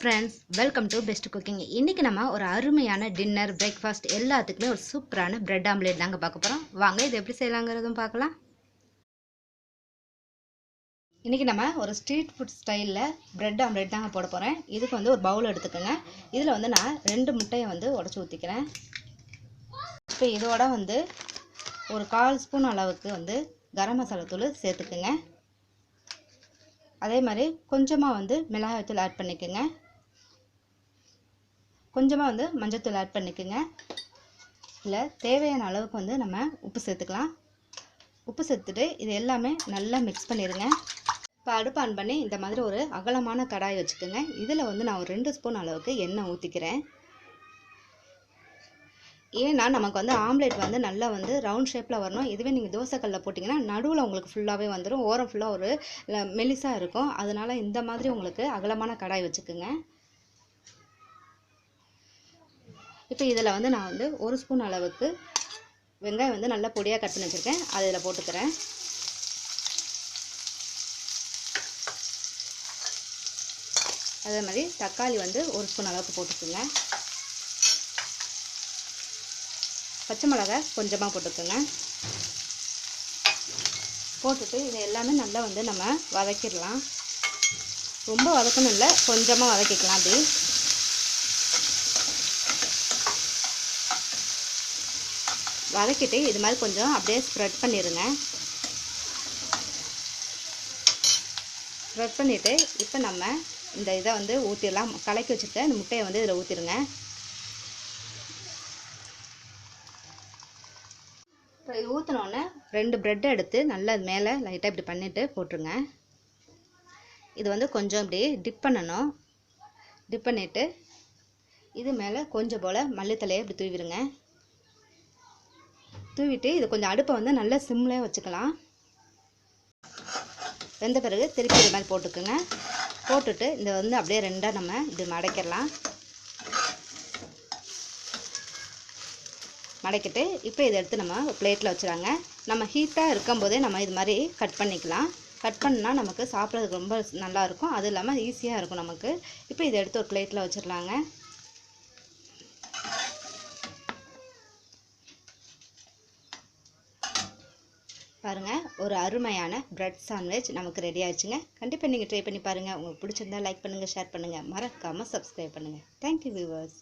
friends, welcome to best cooking. இன்னைக்கு நம்ம ஒரு அருமையான டின்னர் பிரேக்ஃபாஸ்ட் எல்லாத்துக்குமே ஒரு சூப்பரான பிரெட் ஆம்லெட் தாங்க பார்க்க போறோம். வாங்க இது எப்படி செய்யலாம்ங்கறதும் பார்க்கலாம். இன்னைக்கு நம்ம ஒரு ஸ்ட்ரீட் ஃபுட் ஸ்டைல்ல பிரெட் ஆம்லெட் தாங்க போட போறேன். இதுக்கு வந்து ஒரு பவுல் எடுத்துக்கங்க. இதுல வந்து நான் 2 முட்டையை வந்து உடைச்சு ஊத்திக்கிறேன். இப்போ இதோட வந்து ஒரு 1/4 ஸ்பூன் அளவுக்கு வந்து கரம் மசாலா தூள் சேர்த்துக்கங்க. அதே மாதிரி கொஞ்சமாக வந்து மிளகாய் தூள் ஆட் பண்ணிக்கோங்க. கொஞ்சமாக வந்து மஞ்சள் தூள் ஆட் பண்ணிக்கோங்க. இல்லை தேவையான அளவுக்கு வந்து நம்ம உப்பு சேர்த்துக்கலாம். உப்பு சேர்த்துட்டு இது எல்லாமே நல்லா மிக்ஸ் பண்ணிடுங்க. இப்போ அடுப்பு ஆன் பண்ணி இந்த மாதிரி ஒரு அகலமான கடாய் வச்சுக்கோங்க. இதில் வந்து நான் ஒரு 2 ஸ்பூன் அளவுக்கு எண்ணெய் ஊற்றிக்கிறேன். ஏன்னா நமக்கு வந்து ஆம்லேட் வந்து நல்லா வந்து ரவுண்ட் ஷேப்பில் வரணும். இதுவே நீங்கள் தோசைக்கல்லில் போட்டிங்கன்னா நடுவில் உங்களுக்கு ஃபுல்லாகவே வந்துடும். ஓரம் ஃபுல்லாக ஒரு மெலிசாக இருக்கும். அதனால் இந்த மாதிரி உங்களுக்கு அகலமான கடாய் வச்சுக்கோங்க. இப்போ இதில் வந்து நான் வந்து 1 ஸ்பூன் அளவுக்கு வெங்காயம் வந்து நல்லா பொடியாக கட் பண்ணி வச்சுருக்கேன். அதை இதில் போட்டுக்கிறேன். அதே மாதிரி தக்காளி வந்து 1 ஸ்பூன் அளவுக்கு போட்டுக்கோங்க. பச்சை மிளகாய் கொஞ்சமாக போட்டுக்கோங்க. போட்டுட்டு இது எல்லாமே நல்லா வந்து நம்ம வதக்கிடலாம். ரொம்ப வதக்கணும் இல்லை, கொஞ்சமாக வதக்கிக்கலாம். அப்படி வதக்கிட்டு இது மாதிரி கொஞ்சம் அப்படியே ஸ்ப்ரெட் பண்ணிடுங்க. ஸ்ப்ரெட் பண்ணிவிட்டு இப்போ நம்ம இந்த இதை வந்து ஊற்றிடலாம். கலக்கி வச்சுருக்க இந்த முட்டையை வந்து இதில் ஊற்றிடுங்க. இப்போ இது ஊற்றினோடனே 2 ப்ரெட்டை எடுத்து நல்லா மேலே லைட்டாக இப்படி பண்ணிவிட்டு போட்டுருங்க. இது வந்து கொஞ்சம் இப்படி டிப் பண்ணணும். டிப் பண்ணிவிட்டு இது மேலே கொஞ்சம் போல் மல்லித்தலையை இப்படி தூவிடுங்க. தூவிட்டு இது கொஞ்சம் அடுப்பை வந்து நல்லா சிம்லேயே வச்சுக்கலாம். வெந்த பிறகு திருப்பி இது மாதிரி போட்டுக்குங்க. போட்டுட்டு இந்த வந்து அப்படியே 2ஆக நம்ம இப்படி மடக்கிடலாம். மடக்கிட்டு இப்போ இதை எடுத்து நம்ம பிளேட்டில் வச்சுறாங்க. நம்ம ஹீட்டாக இருக்கும்போதே நம்ம இது மாதிரி கட் பண்ணிக்கலாம். கட் பண்ணால் நமக்கு சாப்பிட்றதுக்கு ரொம்ப நல்லாயிருக்கும். அது இல்லாமல் ஈஸியாக இருக்கும் நமக்கு. இப்போ இதை எடுத்து ஒரு பிளேட்டில் வச்சிடலாங்க. பாருங்கள், ஒரு அருமையான பிரெட் சாண்ட்விச் நமக்கு ரெடி ஆயிடுச்சுங்க. கண்டிப்பாக நீங்கள் ட்ரை பண்ணி பாருங்கள். உங்களுக்கு பிடிச்சிருந்தா லைக் பண்ணுங்கள், ஷேர் பண்ணுங்கள், மறக்காமல் சப்ஸ்கிரைப் பண்ணுங்கள். Thank you viewers.